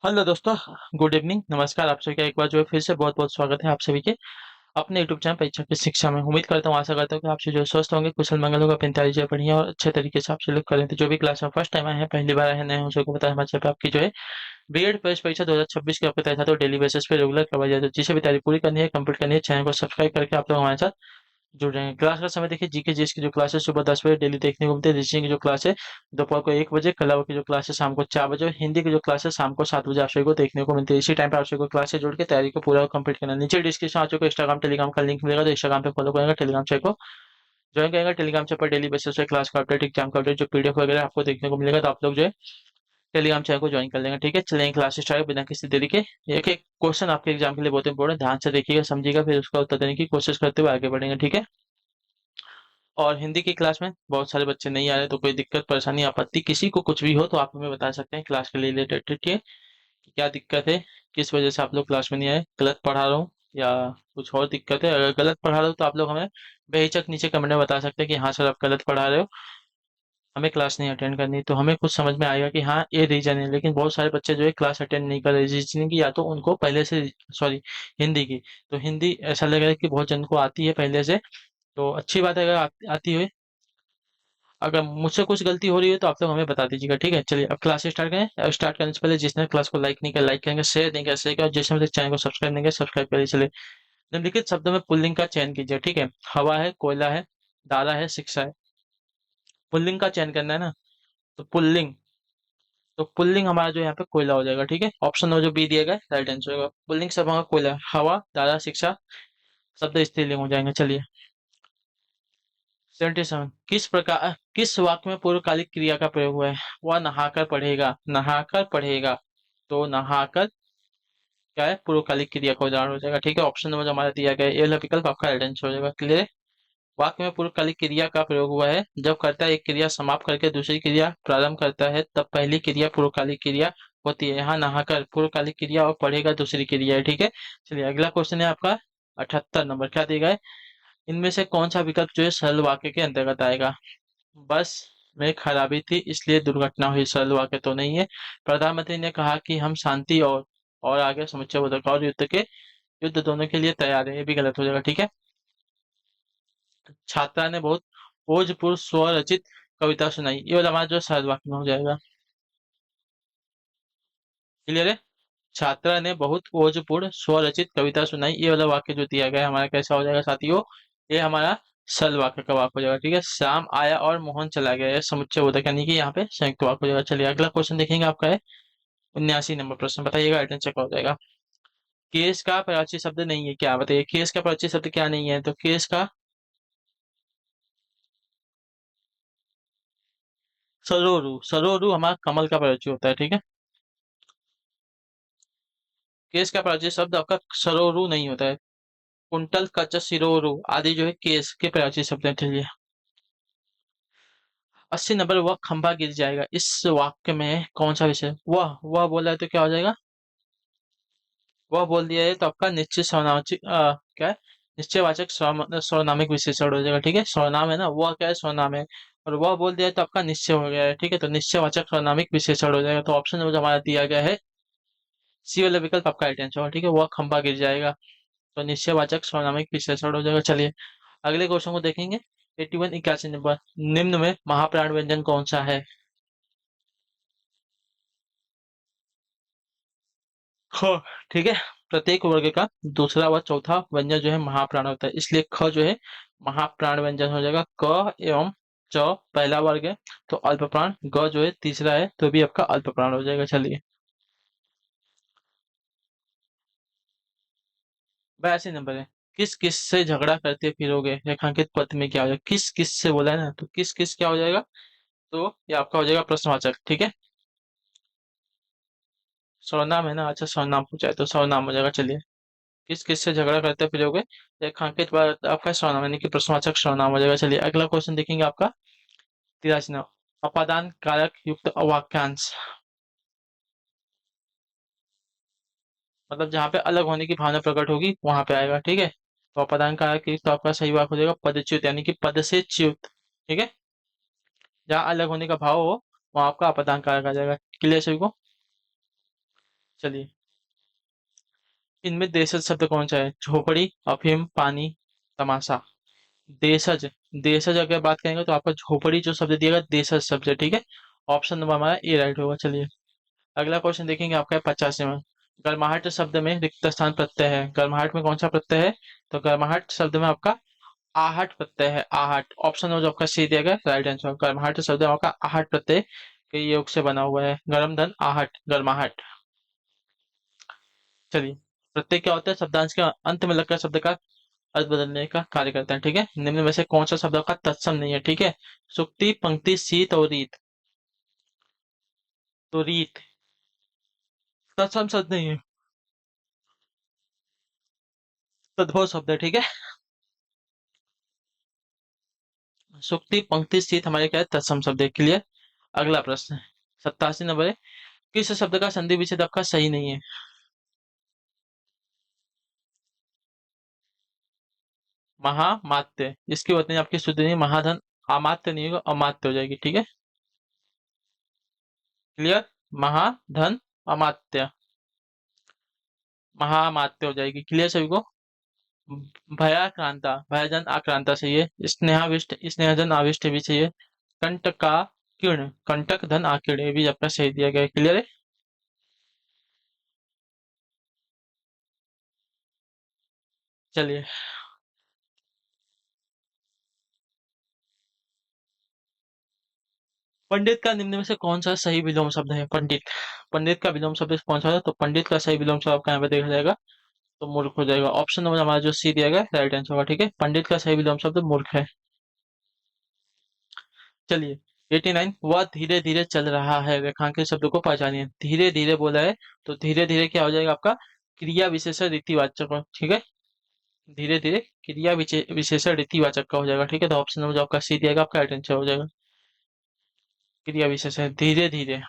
Hello दोस्तों। Good evening, नमस्कार। आप सभी का एक बार जो है फिर से बहुत बहुत स्वागत है आप सभी के अपने यूट्यूब चैनल परीक्षा की शिक्षा में। उम्मीद करता हूँ, आशा करता हूँ कि आपसे जो स्वस्थ होंगे, कुशल मंगल होगा, 45 बढ़िया और अच्छे तरीके से आपसे लोग करें। तो जो भी क्लास में फर्स्ट टाइम आए हैं, पहली बार आए हैं, नए हैं, उन सबको बताया हमारे चैनल पे आपकी जो है बीएड प्रवेश परीक्षा 2026 की आपके तैयारी तो डेली बेसिस पे रेगुलर करवाई जाए। तो जिसे भी तैयारी पूरी करनी है, कंप्लीट करनी है, चैनल को सब्सक्राइब करके आप लोग हमारे साथ जुड़ जाएंगे। क्लास का समय देखिए, जीके जीएस की जो क्लास है सुबह 10 बजे डेली देखने को मिलती है। रीजनिंग की जो क्लास है दोपहर को 1 बजे, कला की जो क्लास है शाम को 4 बजे, और हिंदी की जो क्लास है शाम को 7 बजे आप सभी को देखने को मिलती है। इसी टाइम पे आप सभी को क्लास से जुड़ के तैयारी को पूरा कंप्लीट करना है। नीचे डिस्क्रिप्शन आप सभी को इंस्टाग्राम टेलीग्राम का लिंक मिलेगा, तो इंस्टाग्राम पे फॉलो करेंगे, टेलीग्राम चैनल को ज्वाइन करेंगे। टेलीग्राम चैनल पर डेली बेसिस पे क्लास का अपडेट, एग्जाम का अपडेट, जो पीडीएफ वगैरह आपको देखने को मिलेगा, तो आप लोग जो है टेलीग्राम चैनल को ज्वाइन कर लेंगे। ठीक है, चलेंगे क्लास स्टार्ट बिना किसी देरी के। एक एक क्वेश्चन आपके एग्जाम के लिए बहुत इंपॉर्टेंट, ध्यान से देखिएगा, समझिएगा, फिर उसका उत्तर देने की कोशिश करते हुए आगे बढ़ेंगे। ठीक है। और हिंदी की क्लास में बहुत सारे बच्चे नहीं आ रहे, तो कोई दिक्कत परेशानी आपत्ति किसी को कुछ भी हो तो आप हमें बता सकते हैं क्लास के लिए रिलेटेड। ठीक है, कि क्या दिक्कत है, किस वजह से आप लोग क्लास में नहीं आए, गलत पढ़ा रहा हूँ या कुछ और दिक्कत है। अगर गलत पढ़ा रहे हो तो आप लोग हमें बेहिचक नीचे कमेंट में बता सकते हैं कि हाँ सर आप गलत पढ़ा रहे हो, हमें क्लास नहीं अटेंड करनी। तो हमें कुछ समझ में आएगा कि हाँ ये रीजन है। लेकिन बहुत सारे बच्चे जो है क्लास अटेंड नहीं कर रहे रीजनिंग की, या तो उनको पहले से, सॉरी, हिंदी की। तो हिंदी ऐसा लग रहा है कि बहुत जन को आती है पहले से, तो अच्छी बात है अगर आती है। अगर मुझसे कुछ गलती हो रही है तो आप लोग हमें बता दीजिएगा। ठीक है, चलिए अब क्लास स्टार्ट करें। अब स्टार्ट करने से पहले जिसने क्लास को लाइक नहीं किया लाइक करेंगे, शेयर नहीं किया शेयर करें, जिसने मेरे चैनल को सब्सक्राइब नहीं किया सब्सक्राइब करिए। चलिए, निम्नलिखित शब्दों में पुल्लिंग का चयन कीजिए। ठीक है, हवा है, कोयला है, दारा है, शिक्षा है। पुल्लिंग का चयन करना है ना, तो पुल्लिंग, तो पुल्लिंग हमारा जो यहाँ पे कोयला हो जाएगा। ठीक है, ऑप्शन नंबर जो बी दिया गया राइट आंसर होगा। पुल्लिंग सब हमारा कोयला, हवा, दारा, शिक्षा शब्द स्त्रीलिंग हो जाएंगे। चलिए, 77, किस वाक्य में पूर्वकालिक क्रिया का प्रयोग हुआ है? वह नहाकर पढ़ेगा, नहाकर पढ़ेगा। तो नहाकर क्या है, पूर्वकालिक क्रिया का उदाहरण हो जाएगा। ठीक है, ऑप्शन नंबर जो हमारा दिया गया है, ये वाला विकल्प आपका राइट आंसर हो जाएगा। क्लियर। वाक्य में पूर्वकालिक क्रिया का प्रयोग हुआ है जब कर्ता एक क्रिया समाप्त करके दूसरी क्रिया प्रारंभ करता है, तब पहली क्रिया पूर्वकालिक क्रिया होती है। यहाँ नहाकर पूर्वकालिक क्रिया और पढ़ेगा दूसरी क्रिया है। ठीक है, चलिए अगला क्वेश्चन है आपका 78 नंबर। क्या दिया गया है? इनमें से कौन सा विकल्प जो है सरल वाक्य के अंतर्गत आएगा? बस में खराबी थी इसलिए दुर्घटना हुई, सरल वाक्य तो नहीं है। प्रधानमंत्री ने कहा कि हम शांति और आगे समुच्चय बोधक और युद्ध दोनों के लिए तैयार है, ये भी गलत हो जाएगा। ठीक है, छात्रा ने बहुत ओजपूर्ण स्वरचित कविता सुनाई, ये वाला हमारा जो सरल वाक्य में हो जाएगा। क्लियर है? छात्रा ने बहुत ओजपूर्ण स्वरचित कविता सुनाई, ये वाला वाक्य जो दिया गया है हमारा कैसा हो जाएगा साथियों? ये हमारा सरल वाक्य का वाक्य हो जाएगा। ठीक है, श्याम आया और मोहन चला गया, ये समुच्चय बोधक यानी कि यहाँ पे संयुक्त वाक्य हो जाएगा। चलिए अगला क्वेश्चन देखेंगे, आपका है 79 नंबर प्रश्न। बताइएगा आइटम चेक हो जाएगा। केस का प्राची शब्द नहीं है क्या? बताइए, केस का प्राची शब्द क्या नहीं है? तो केस का सरोरु, सरोरु हमारा कमल का प्राची होता है। ठीक है, केस का प्राची शब्द आपका सरोरु नहीं होता है। कुंटल, कच, सिरोरु आदि जो है केस के प्राची शब्द हैं। चलिए, 80 नंबर, वह खंभा गिर जाएगा, इस वाक्य में कौन सा विषय? वह बोला है तो क्या हो जाएगा? वह बोल दिया है तो आपका निश्चित सर्वनामक क्या है, निश्चयवाचक सर्वनामिक विशेषण हो जाएगा। ठीक है, सर्वनाम है ना, वह क्या है, सर्वनाम है, और वह बोल दिया है तो आपका निश्चय हो गया है। ठीक है, तो निश्चयवाचक सर्वनामिक विशेषण हो जाएगा। तो ऑप्शन नंबर जो हमारा दिया गया है सी वाला विकल्प आपका राइट आंसर होगा। ठीक है, वह खंभा गिर जाएगा, तो निश्चयवाचक सर्वनामिक विशेषण हो जाएगा। चलिए अगले क्वेश्चन को देखेंगे। 81 81 नंबर, निम्न में महाप्राण व्यंजन कौन सा है? ख। ठीक है, प्रत्येक वर्ग का दूसरा व चौथा व्यंजन जो है महाप्राण होता है, इसलिए ख जो है महाप्राण व्यंजन हो जाएगा। क एवं च पहला वर्ग है तो अल्प प्राण, ग जो है तीसरा है तो भी आपका अल्प प्राण हो जाएगा। चलिए, 82 नंबर है, किस किस से झगड़ा करते फिरोगे, रेखांकित पद में क्या हो जाएगा? किस किस से बोला है ना, तो किस किस क्या हो जाएगा? तो ये आपका हो जाएगा प्रश्नवाचक। ठीक है, सर्वनाम है ना, अच्छा सर्वनाम पूछा है तो सर्वनाम हो जाएगा। चलिए, किस किस से झगड़ा करते फिरोगे, रेखांकित पद आपका सर्वनाम यानी कि प्रश्नवाचक सर्वनाम हो जाएगा। चलिए अगला क्वेश्चन देखेंगे, आपका 83 नंबर, अपादान कारक युक्त वाक्यांश, मतलब जहाँ पे अलग होने की भावना प्रकट होगी वहां पे आएगा। ठीक है, तो अपादान कारक युक्त आपका सही वाक्य हो जाएगा पदच्युत, यानी कि पद से च्युत। ठीक है, जहाँ अलग होने का भाव हो वहां आपका अपादान कारक आ जाएगा। क्लियर सभी को? चलिए, इनमें देशज शब्द कौन सा है? झोपड़ी, अफीम, पानी, तमाशा। देशज, देशज अगर बात करेंगे तो आपका झोपड़ी जो शब्द दिएगा देशज शब्द है, ठीक है। ऑप्शन नंबर हमारा ए राइट होगा। चलिए, अगला क्वेश्चन देखेंगे आपका है 85वां। गर्माहट शब्द में रिक्त स्थान प्रत्यय है, गर्माहट में कौन सा प्रत्यय है? तो गर्माहट शब्द में आपका आहट प्रत्यय है, आहट। ऑप्शन नंबर जो आपका सी दिया गया राइट आंसर। गर्माहट शब्द में आपका आहट प्रत्यय के योग से बना हुआ है, गर्म धन आहट, गर्माहट। चलिए, प्रत्यय क्या होता है? शब्दांश के अंत में लगकर शब्द का अर्थ बदलने का कार्य करता है, ठीक है। निम्न में से कौन सा शब्द आपका तत्सम नहीं है? ठीक है। सुक्ति, पंक्ति, शीत और रीत। तो रीत तत्सम शब्द नहीं है, तद्भव शब्द है, ठीक है। सुक्ति, पंक्ति, शीत हमारे क्या है? तत्सम शब्द है। क्लियर। अगला प्रश्न है 87 नंबर है। किस शब्द का संधि विच्छेद आपका सही नहीं है? महामात्य, इसकी वतनी आपकी शुद्ध नहीं, महाधन अमात्य नहीं होगा, अमात्य हो जाएगी, ठीक है। क्लियर। महाधन अमात्य, महामात्य हो जाएगी। क्लियर सभी को। भयाक्रांता, भयजन आक्रांता सही है। स्नेहाविष्ट, स्नेहजन आविष्ट भी सही है। कंटका किर्ण, कंटक धन आकीर्ण, ये भी आपका सही दिया गया है। क्लियर है। चलिए, पंडित का निम्न में से कौन सा सही विलोम शब्द है? पंडित, पंडित का विलोम शब्द कौन सा है? तो पंडित का सही विलोम शब्द आपका यहाँ पे देखा जाएगा तो मूर्ख हो जाएगा। ऑप्शन नंबर हमारा जो सी दिया गया राइट आंसर होगा, ठीक है। पंडित का सही विलोम शब्द मूर्ख है। चलिए, 89, वह धीरे धीरे चल रहा है, रेखांकित शब्द को पहचानिए। धीरे धीरे बोला है तो धीरे धीरे क्या हो जाएगा आपका? क्रिया विशेषण रीतिवाचक हो, ठीक है। धीरे धीरे क्रिया विशेषण रीतिवाचक का हो जाएगा, ठीक है। तो ऑप्शन नंबर जो आपका सी दिएगा आपका राइट आंसर हो जाएगा। क्रिया विशेषण धीरे धीरे।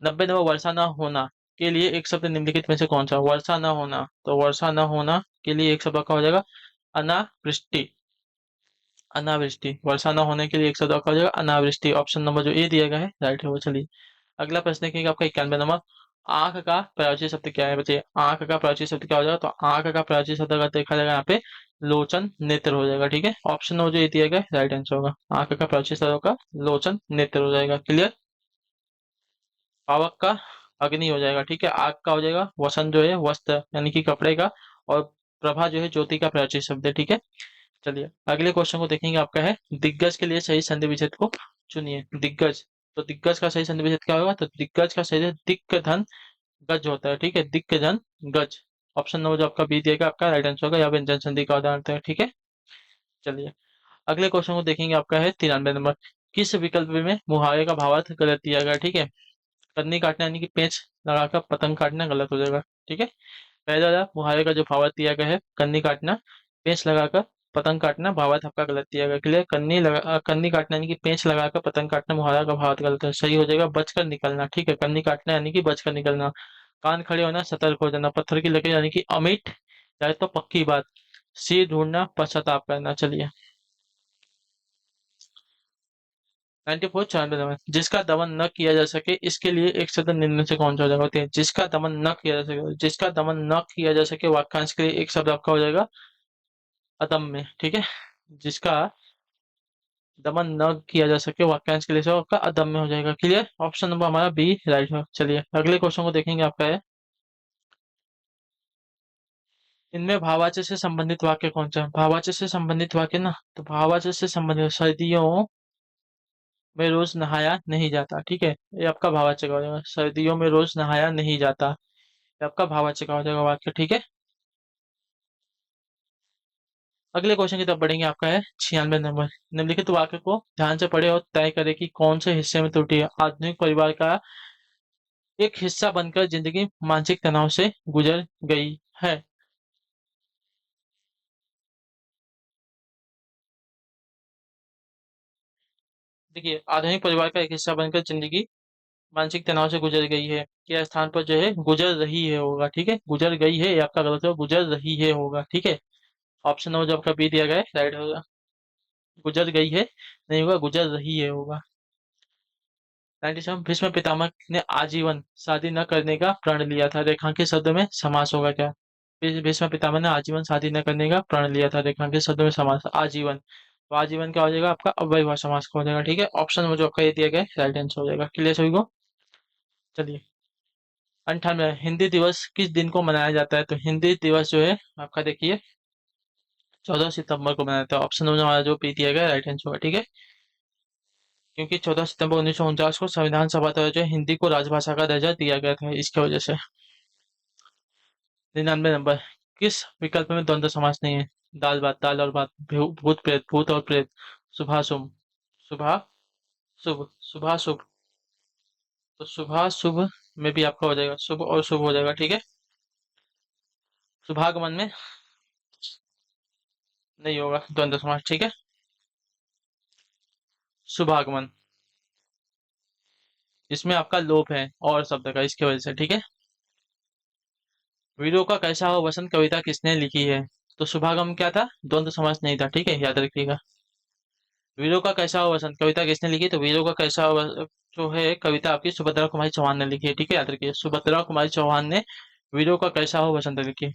90 नंबर, वर्षा न होना के लिए एक शब्द निम्नलिखित में से कौन सा? वर्षा न होना, तो वर्षा न होना के लिए एक शब्द का हो जाएगा अनावृष्टि, अनावृष्टि। वर्षा न होने के लिए एक शब्द का हो जाएगा अनावृष्टि। ऑप्शन नंबर जो ए दिया गया है राइट है वो। चलिए, अगला प्रश्न देखिएगा आपका 91 नंबर। आंख का प्राचीन शब्द क्या है? बच्चे, आंख का प्राचीन शब्द क्या हो जाएगा? तो आंख का प्राचीन शब्द अगर देखा जाएगा यहाँ पे लोचन नेत्र हो जाएगा, ठीक है। ऑप्शन नंबर जो ये दिया गया राइट आंसर होगा। आंख का प्राचीन शब्द का लोचन नेत्र हो जाएगा। क्लियर। पावक का अग्नि हो जाएगा, ठीक है। आग का हो जाएगा वसन जो है वस्त्र यानी कि कपड़े का, और प्रभा जो है ज्योति का प्राचीन शब्द है, ठीक है। चलिए, अगले क्वेश्चन को देखेंगे आपका है दिग्गज के लिए सही संधि विच्छेद को चुनिए। दिग्गज, तो दिग्गज का सही संधि विच्छेद क्या होगा? तो दिग्गज का सही दिक्क धन गज होता है, ठीक है। दिक्क धन गज। ऑप्शन नंबर जो आपका बी दिएगा आपका राइट आंसर होगा, या व्यंजन संधि का उदाहरण है, ठीक है। चलिए, अगले क्वेश्चन को देखेंगे आपका है 93 नंबर। किस विकल्प में मुहावरे का भावार्थ गलत दिया गया? ठीक है। कन्नी काटना यानी कि पेंच लगाकर पतंग काटना गलत हो जाएगा, ठीक है। पहला वाला मुहावरे का जो भावार्थ दिया गया है कन्नी काटना, पेंच लगाकर पतंग काटना, भावार्थ आपका गलत दिया गया। क्लियर। कन्नी काटना यानी कि पेंच लगाकर पतंग काटना, मुहावरा का भावार्थ गलत है। सही हो जाएगा बचकर निकलना, ठीक है। कन्नी काटना यानी कि बचकर निकलना। कान खड़े होना, सतर्क हो जाना। पत्थर की लकड़ी यानी कि अमिट, चाहे तो पक्की बात। सिर ढूंढना, पश्चाताप करना। चलिए, 94, 94 नंबर। जिसका दमन न किया जा सके इसके लिए एक शब्द निम्न में से कौन सा हो जाएगा? होते हैं जिसका दमन न किया जा सके, जिसका दमन न किया जा सके वाक्यांश के लिए एक शब्द आपका हो जाएगा अदम्य, ठीक है। जिसका दमन न किया जा सके वाक्यांश के लिए सब आपका अदम्य हो जाएगा। क्लियर। ऑप्शन नंबर हमारा बी राइट है। चलिए, अगले क्वेश्चन को देखेंगे आपका है इनमें भाववाचक से संबंधित वाक्य कौन सा है? भाववाचक से संबंधित वाक्य ना, तो भाववाचक से संबंधित सर्दियों में रोज नहाया नहीं जाता, ठीक है। ये आपका भाववाचक हो जाएगा, सर्दियों में रोज नहाया नहीं जाता। ये आपका भाववाचक हो जाएगा वाक्य, ठीक है। अगले क्वेश्चन की तरफ बढ़ेंगे आपका है 96 नंबर। निम्नलिखित वाक्य को ध्यान से पढ़े और तय करें कि कौन से हिस्से में त्रुटि है। आधुनिक परिवार का एक हिस्सा बनकर जिंदगी मानसिक तनाव से गुजर गई है। देखिए, आधुनिक परिवार का एक हिस्सा बनकर जिंदगी मानसिक तनाव से गुजर गई है, यह स्थान पर जो है गुजर रही है होगा, ठीक है। गुजर गई है ये आपका गलत है, गुजर रही है होगा, ठीक है। ऑप्शन नंबर जो आपका बी दिया गया है राइट होगा। गुजर गई है नहीं होगा, गुजर रही है होगा। 97 भीष्म पितामह ने आजीवन शादी न करने का प्रण लिया था, रेखांकित शब्दों में समास होगा क्या? भीष्म पितामह ने आजीवन शादी न करने का प्रण लिया था, रेखांकित शब्दों में समास आजीवन। तो आजीवन क्या हो जाएगा आपका? अव्ययभाव समास का हो जाएगा। ठीक है, ऑप्शन में जो आपका ये दिया गया है राइट आंसर हो जाएगा। क्लियर सभी को? चलिए 98 हिंदी दिवस किस दिन को मनाया जाता है? तो हिंदी दिवस जो है आपका देखिए 14 सितंबर को मनाया जाता है। ऑप्शन में हमारा जो पी दिया गया राइट आंसर होगा। ठीक है, क्योंकि 14 सितंबर 1949 को संविधान सभा द्वारा जो है हिंदी को राजभाषा का दर्जा दिया गया था, इसकी वजह से। 99 नंबर किस विकल्प में द्वंद्व समास नहीं है? दाल भात, दाल और भात, भूत प्रेत, भूत और प्रेत, सुबह शुभ, सुबह शुभ, सुबह शुभ। तो सुबह शुभ में भी आपका हो जाएगा, शुभ और शुभ हो जाएगा। ठीक है, शुभागमन में नहीं होगा द्वंद्व समास। ठीक है, शुभागमन इसमें आपका लोप है और शब्द का, इसकी वजह से। ठीक है, वीरों का कैसा हो वसंत कविता किसने लिखी है? तो शुभागम क्या था? द्वंद्व समास नहीं था। ठीक है, याद रखिएगा। वीरों का कैसा हो वसंत कविता किसने लिखी? तो वीरों का कैसा हो जो है कविता आपकी सुभद्रा कुमारी चौहान ने लिखी है। ठीक है, याद रखिए सुभद्रा कुमारी चौहान ने वीरों का कैसा हो वसंत लिखी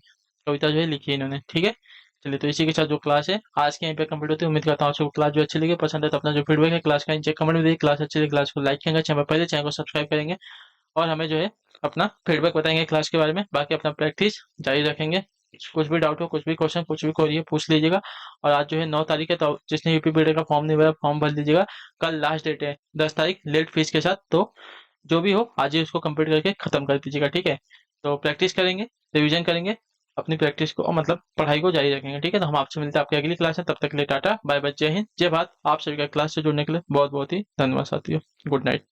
कविता जो है लिखी है इन्होंने। ठीक है, चलिए तो इसी के साथ जो क्लास है आज के यहीं पे कंप्लीट होती है। उम्मीद करता हूँ आपको क्लास जो अच्छी लगी, पसंद है तो अपना जो फीडबैक है क्लास का नीचे कमेंट में देखिए। क्लास अच्छी लगी क्लास को लाइक करेंगे, चैनल पहले चैनल को सब्सक्राइब करेंगे और हमें जो है अपना फीडबैक बताएंगे क्लास के बारे में। बाकी अपना प्रैक्टिस जारी रखेंगे। कुछ भी डाउट हो, कुछ भी क्वेश्चन, कुछ भी क्वेरी है पूछ लीजिएगा। और आज जो है 9 तारीख है, तो जिसने यूपी बीएड का फॉर्म नहीं भरा फॉर्म भर लीजिएगा। कल लास्ट डेट है 10 तारीख लेट फीस के साथ, तो जो भी हो आज ही उसको कंप्लीट करके खत्म कर दीजिएगा। ठीक है, तो प्रैक्टिस करेंगे, रिविजन करेंगे, अपनी प्रैक्टिस को मतलब पढ़ाई को जारी रखेंगे। ठीक है, तो हम आपसे मिलते हैं आपकी अगली क्लास में। तब तक के लिए टाटा बाय बाय, जय हिंद जय भारत। आप सभी का क्लास से जुड़ने के लिए बहुत बहुत ही धन्यवाद साथियों। Good night.